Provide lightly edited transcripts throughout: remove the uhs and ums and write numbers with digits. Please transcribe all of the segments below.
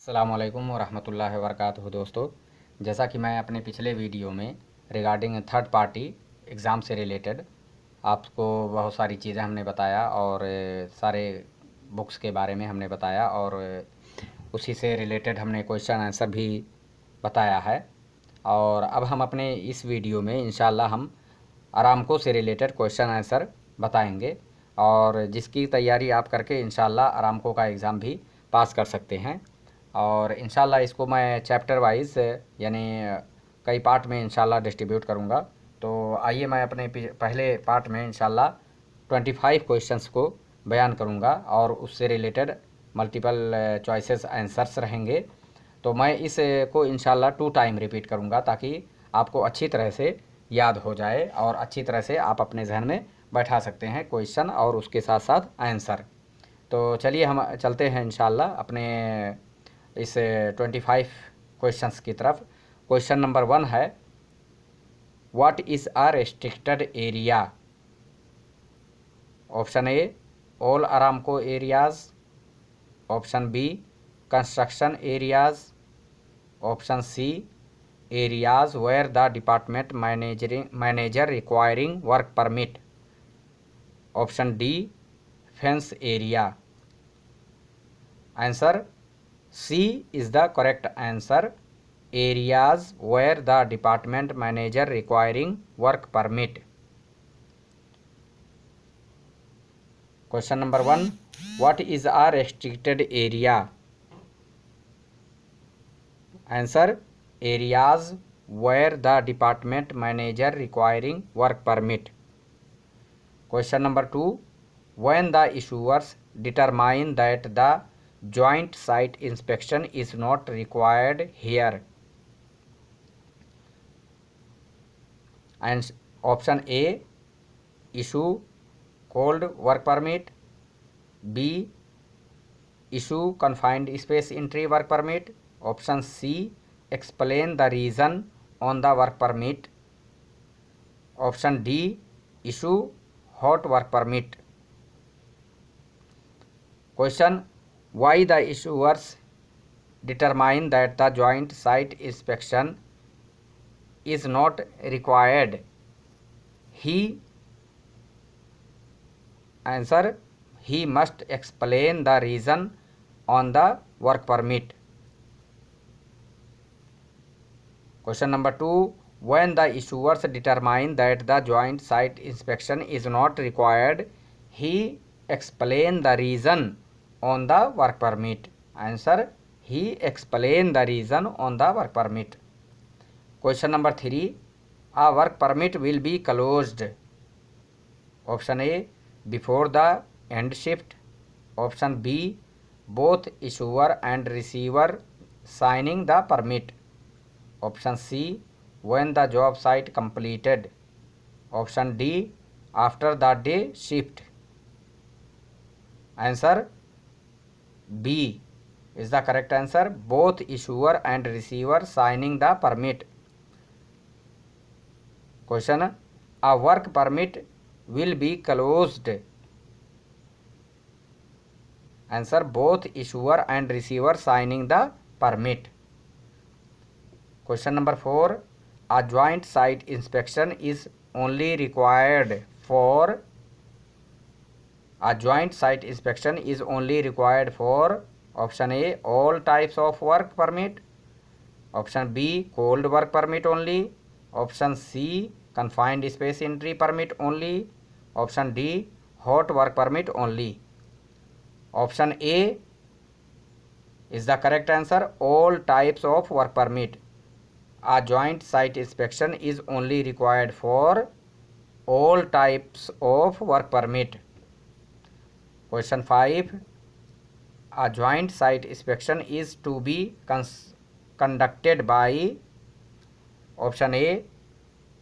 अस्सलामुअलैकुम वरहमतुल्लाहि वबरकातुहू। दोस्तों, जैसा कि मैं अपने पिछले वीडियो में रिगार्डिंग थर्ड पार्टी एग्ज़ाम से रिलेटेड आपको बहुत सारी चीज़ें हमने बताया और सारे बुक्स के बारे में हमने बताया और उसी से रिलेटेड हमने क्वेश्चन आंसर भी बताया है। और अब हम अपने इस वीडियो में इंशाल्लाह हम अरामको से रिलेटेड क्वेश्चन आंसर बताएंगे और जिसकी तैयारी आप करके इंशाल्लाह अरामको का एग्ज़ाम भी पास कर सकते हैं। और इंशाल्लाह इसको मैं चैप्टर वाइज यानी कई पार्ट में इंशाल्लाह डिस्ट्रीब्यूट करूँगा। तो आइए मैं अपने पहले पार्ट में इंशाल्लाह 25 क्वेश्चंस को बयान करूँगा और उससे रिलेटेड मल्टीपल चॉइसेस आंसर्स रहेंगे। तो मैं इस को इंशाल्लाह 2 टाइम रिपीट करूँगा ताकि आपको अच्छी तरह से याद हो जाए और अच्छी तरह से आप अपने जहन में बैठा सकते हैं क्वेश्चन और उसके साथ साथ आंसर। तो चलिए हम चलते हैं इंशाल्लाह अपने इस 25 क्वेश्चंस की तरफ। क्वेश्चन नंबर 1 है, what is a restricted area? Option A, all Aramco areas. Option B, construction areas. Option C, areas where the department manager requiring work permit. Option D, fence area. Answer C is the correct answer. Areas where the department manager requiring work permit. Question number 1, what is a restricted area? Answer, areas where the department manager requiring work permit. Question number 2, when the issuers determine that the joint site inspection is not required here. And option A, issue cold work permit. B, issue confined space entry work permit. Option C, explain the reason on the work permit. Option D, issue hot work permit. Question, why the issuers determine that the joint site inspection is not required? Answer, he must explain the reason on the work permit. Question number 2, when the issuers determine that the joint site inspection is not required, he explain the reason on the work permit. Answer, he explain the reason on the work permit. Question number 3, a work permit will be closed. Option A, before the end shift. Option B, both issuer and receiver signing the permit. Option C, when the job site completed. Option D, after the day shift. Answer B is the correct answer, both issuer and receiver signing the permit. Question, a work permit will be closed. Answer, both issuer and receiver signing the permit. Question number 4, a joint site inspection is only required for. A joint site inspection is only required for. Option A, all types of work permit. Option B, cold work permit only. Option C, confined space entry permit only. Option D, hot work permit only. Option A is the correct answer, all types of work permit. A joint site inspection is only required for all types of work permit. Question 5, a joint site inspection is to be conducted by. Option A,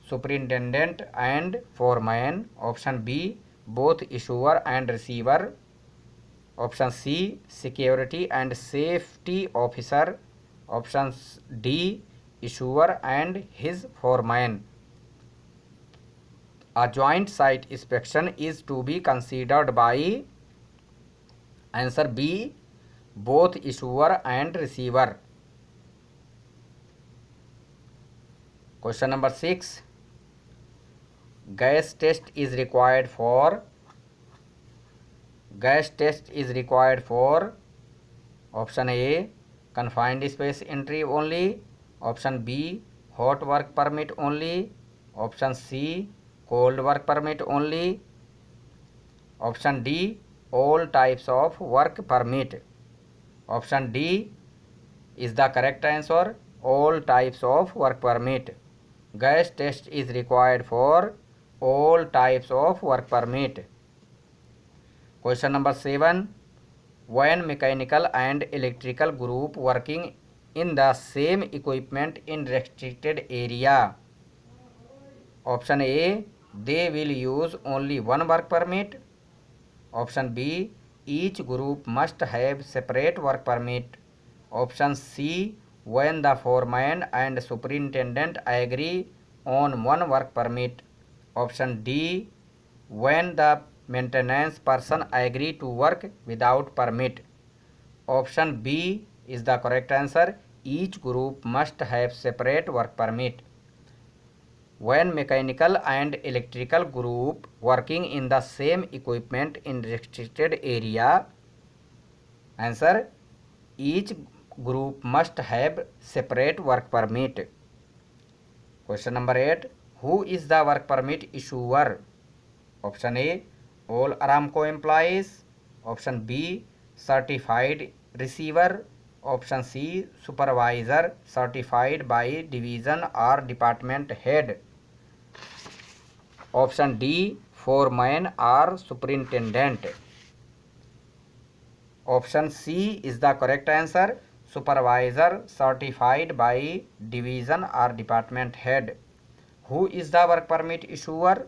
superintendent and foreman. Option B, both issuer and receiver. Option C, security and safety officer. Option D, issuer and his foreman. A joint site inspection is to be considered by. Answer B, both issuer and receiver. Question number 6. Gas test is required for option A, confined space entry only, option B, hot work permit only, option C, cold work permit only, option D, all types of work permit. Option D is the correct answer, all types of work permit. Gas test is required for all types of work permit. Question number 7. When mechanical and electrical group working in the same equipment in restricted area. Option A, they will use only one work permit. Option B, each group must have separate work permit. Option C, when the foreman and superintendent agree on one work permit. Option D, when the maintenance person agree to work without permit. Option B is the correct answer, each group must have separate work permit. When mechanical and electrical group working in the same equipment in restricted area. Answer, each group must have separate work permit. Question number 8. Who is the work permit issuer? Option A, all Aramco employees. Option B, certified receiver. Option C, supervisor certified by division or department head. Option D, foreman or superintendent. Option C is the correct answer, supervisor certified by division or department head. Who is the work permit issuer?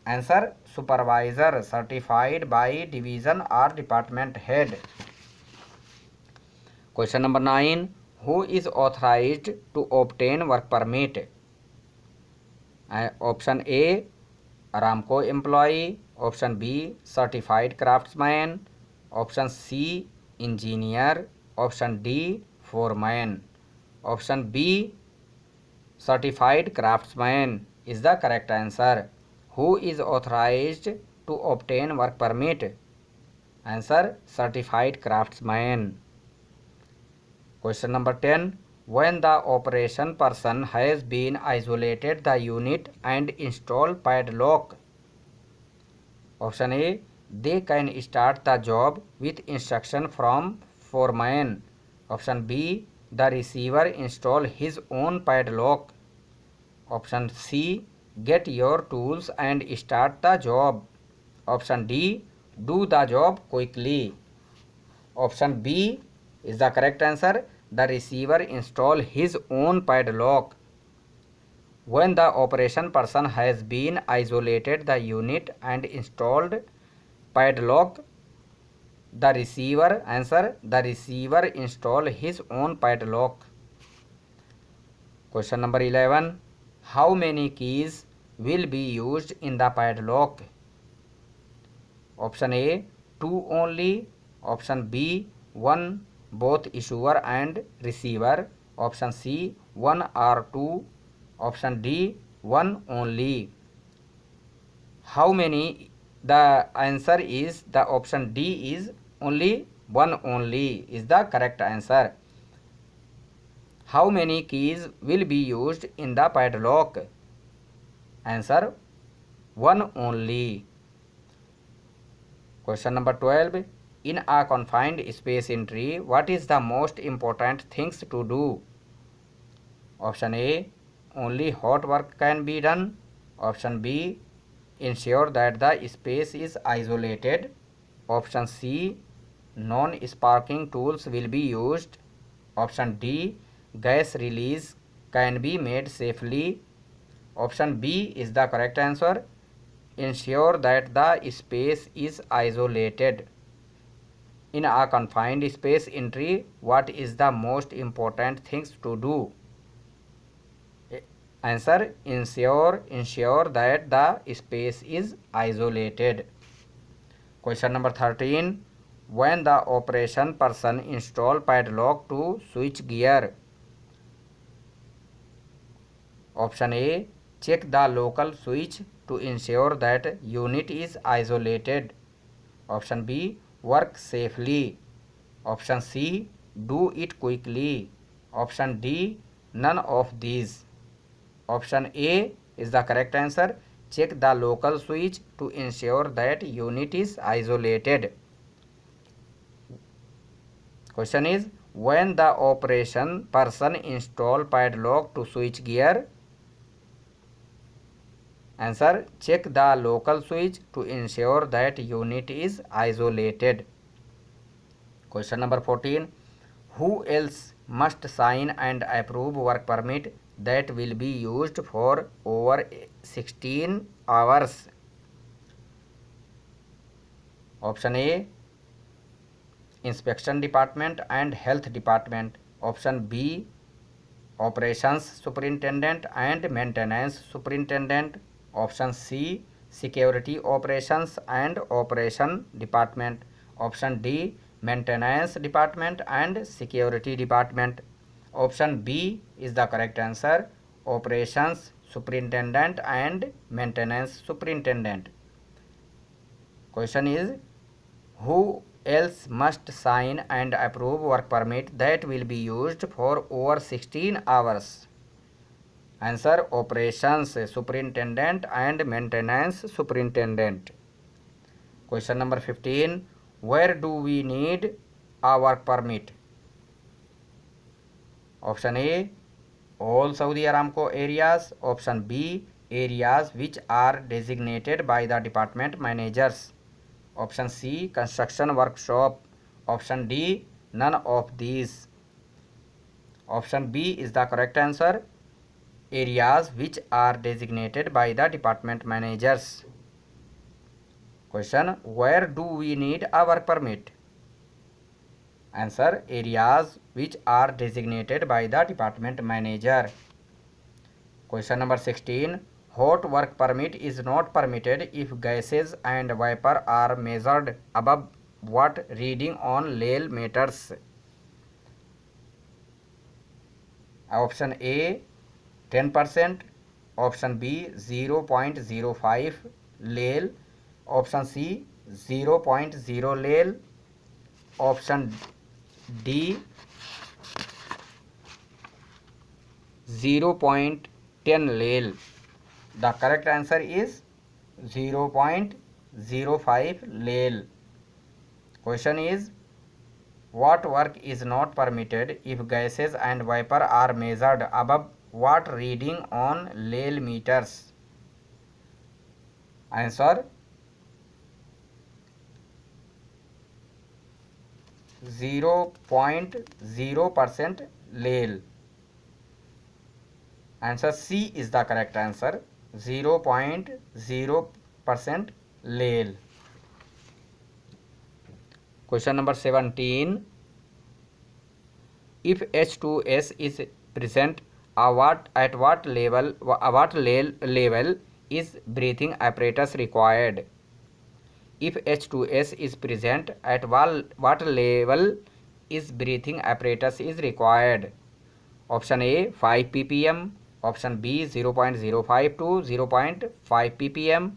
Answer, supervisor certified by division or department head. Question number 9. Who is authorized to obtain work permit? Option A, Aramco employee. Option B, certified craftsman. Option C, engineer. Option D, foreman. Option B, certified craftsman is the correct answer. Who is authorized to obtain work permit? Answer, certified craftsman. Question number 10. When the operation person has been isolated the unit and installed padlock. Option A, they can start the job with instruction from foreman. Option B, the receiver install his own padlock. Option C, get your tools and start the job. Option D, do the job quickly. Option B is the correct answer, the receiver install his own padlock. When the operation person has been isolated the unit and installed padlock, the receiver, answer, the receiver install his own padlock. Question number 11. How many keys will be used in the padlock? Option A, 2 only. Option B, 1, both issuer and receiver. Option C, 1 or 2. Option D, 1 only. How many? The answer is the option D is only 1 only is the correct answer. How many keys will be used in the padlock? Answer, 1 only. Question number 12. In a confined space entry, what is the most important things to do? Option A, only hot work can be done. Option B, ensure that the space is isolated. Option C, non-sparking tools will be used. Option D, gas release can be made safely. Option B is the correct answer, ensure that the space is isolated. In a confined space entry, what is the most important things to do? Answer, ensure that the space is isolated. Question number 13. when the operation person install padlock to switch gear? Option A, check the local switch to ensure that unit is isolated. Option B, work safely. Option C, do it quickly. Option D, none of these. Option A is the correct answer. Check the local switch to ensure that unit is isolated. Question is, when the operation person install padlock to switch gear? Answer, check the local switch to ensure that unit is isolated. Question number 14. Who else must sign and approve work permit that will be used for over 16 hours? Option A, inspection department and health department. Option B, operations superintendent and maintenance superintendent. Option C, security operations and operation department. Option D, maintenance department and security department. Option B is the correct answer. Operations superintendent and maintenance superintendent. Question is, who else must sign and approve work permit that will be used for over 16 hours? Answer, operations superintendent and maintenance superintendent. Question number 15. Where do we need a work permit? Option A, all Saudi Aramco areas. Option B, areas which are designated by the department managers. Option C, construction workshop. Option D, none of these. Option B is the correct answer. Areas which are designated by the department managers. Question, where do we need a work permit? Answer, areas which are designated by the department manager. Question number 16. Hot work permit is not permitted if gases and vapor are measured above what reading on Lale meters? Option A, 10%. Option B, 0.05 Lale. Option C, 0.0 Lale. Option D, 0.10 Lale. The correct answer is 0.05 Lale. Question is, what work is not permitted if gases and vapor are measured above what reading on Lale meters? Answer, 0.0% Lale. Answer C is the correct answer. 0.0% Lale. Question number 17. If H2S is present, at what level is breathing apparatus required? If H2S is present, at what level is breathing apparatus is required? Option A, 5 ppm. Option B, 0.05 to 0.5 ppm.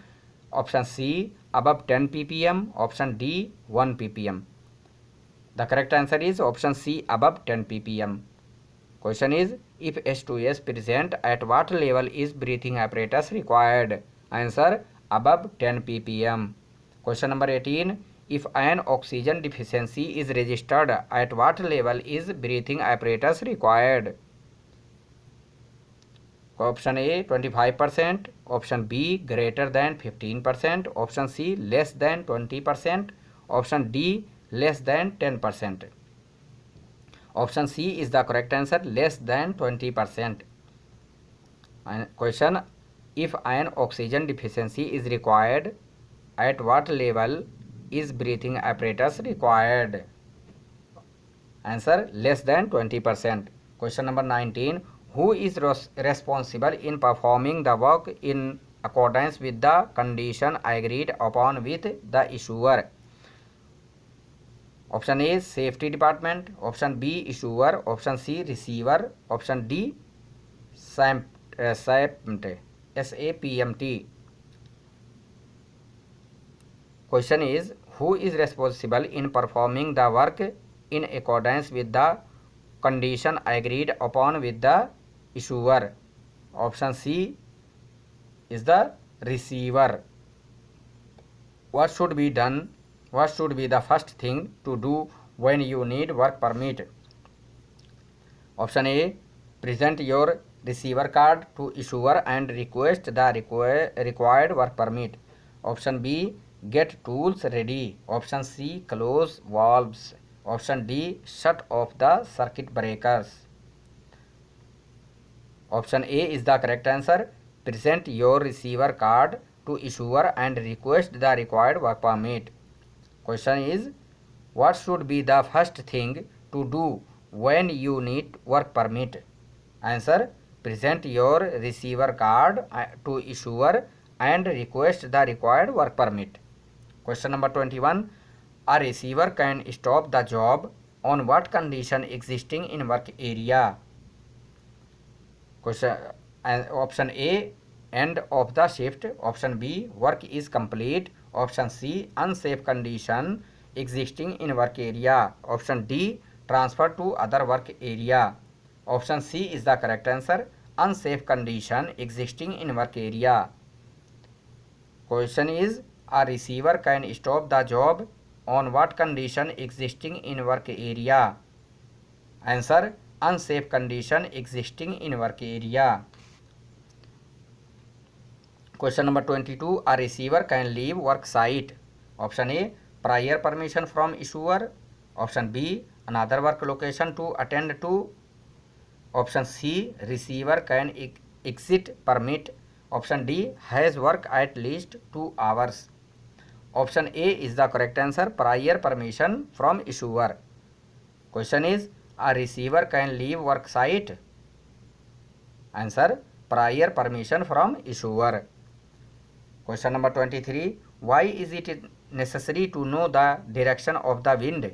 Option C, above 10 ppm. Option D, 1 ppm. The correct answer is option C, above 10 ppm. Question is, if H2S present, at what level is breathing apparatus required? Answer, above 10 ppm. Question number 18. If an oxygen deficiency is registered, at what level is breathing apparatus required? Option A, 25%. Option B, greater than 15%. Option C, less than 20%. Option D, less than 10%. Option C is the correct answer, less than 20%. And question, if an oxygen deficiency is required, at what level is breathing apparatus required? Answer, less than 20%. Question number 19. Who is responsible in performing the work in accordance with the condition agreed upon with the issuer? Option A safety department, option B issuer, option C receiver, option D सैप्ट SAPMT. Question is, who is responsible in performing the work in accordance with the condition agreed upon with the issuer? Option C is the receiver. What should be done? What should be the first thing to do when you need work permit? Option A, present your receiver card to issuer and request the required work permit. Option B, get tools ready. Option C, close valves. Option D, shut off the circuit breakers. Option A is the correct answer. Present your receiver card to issuer and request the required work permit. Question is, what should be the first thing to do when you need work permit? Answer, present your receiver card to issuer and request the required work permit. Question number 21. A receiver can stop the job on what condition existing in work area? Question option A, end of the shift. Option B, work is complete. Option C, unsafe condition existing in work area. Option D, transfer to other work area. Option C is the correct answer. Unsafe condition existing in work area. Question is, a receiver can stop the job on what condition existing in work area? Answer, unsafe condition existing in work area. Question number 22. A receiver can leave work site. Option A, prior permission from issuer. Option B, another work location to attend to. Option C, receiver can exit permit. Option D, has work at least 2 hours. Option A is the correct answer, prior permission from issuer. Question is, a receiver can leave work site. Answer, prior permission from issuer. Question number 23. Why is it necessary to know the direction of the wind?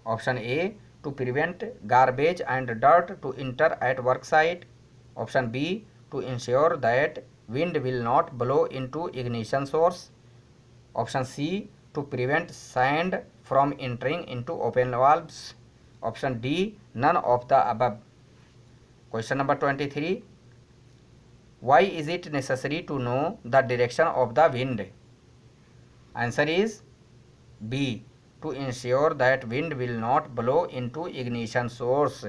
Option A, to prevent garbage and dirt to enter at work site. Option B, to ensure that wind will not blow into ignition source. Option C, to prevent sand from entering into open valves. Option D, none of the above. Question number 23. Why is it necessary to know the direction of the wind? Answer is B, to ensure that wind will not blow into ignition source.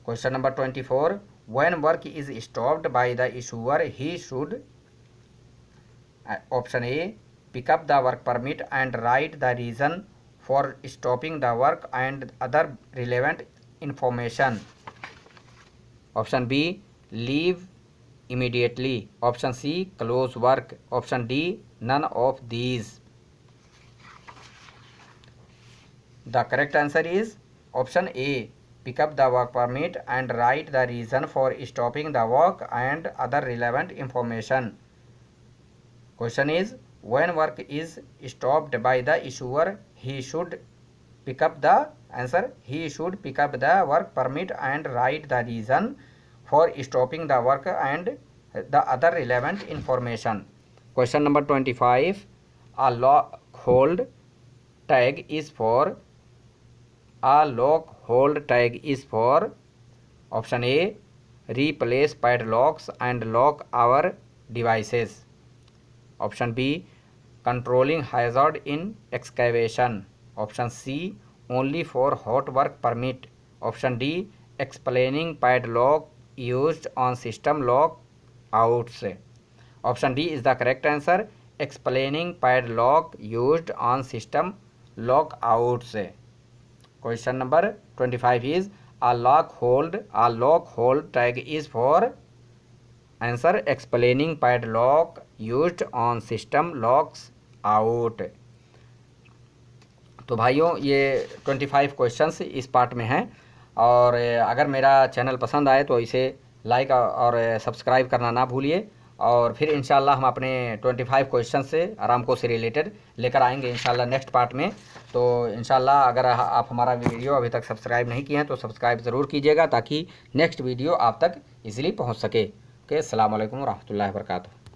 Question number 24. When work is stopped by the issuer, he should Option A, pick up the work permit and write the reason for stopping the work and other relevant information. Option B, leave immediately. Option C, close work. Option D, none of these. The correct answer is option A, pick up the work permit and write the reason for stopping the work and other relevant information. Question is, when work is stopped by the issuer, he should pick up the he should pick up the work permit and write the reason for stopping the work and the other relevant information. Question number 25. A lock hold tag is for option A, replace padlocks and lock our devices. Option B, controlling hazard in excavation. Option C, only for hot work permit. Option D, explaining padlock used on system lock outs. Option D is the correct answer, explaining padlock used on system lock outs. Question number 25 is, a lock hold tag is for answer, explaining padlock used on system locks out. तो भाइयों ये 25 questions इस part में हैं और अगर मेरा channel पसंद आए तो इसे लाइक और सब्सक्राइब करना ना भूलिए और फिर इंशाल्लाह हम अपने 25 क्वेश्चन से आरामको से रिलेटेड लेकर आएंगे इंशाल्लाह नेक्स्ट पार्ट में। तो इंशाल्लाह अगर आप हमारा वीडियो अभी तक सब्सक्राइब नहीं किए हैं तो सब्सक्राइब ज़रूर कीजिएगा ताकि नेक्स्ट वीडियो आप तक इजीली पहुंच सके। ओके, अस्सलाम वालेकुम रहमतुल्लाहि व बरकातुहू।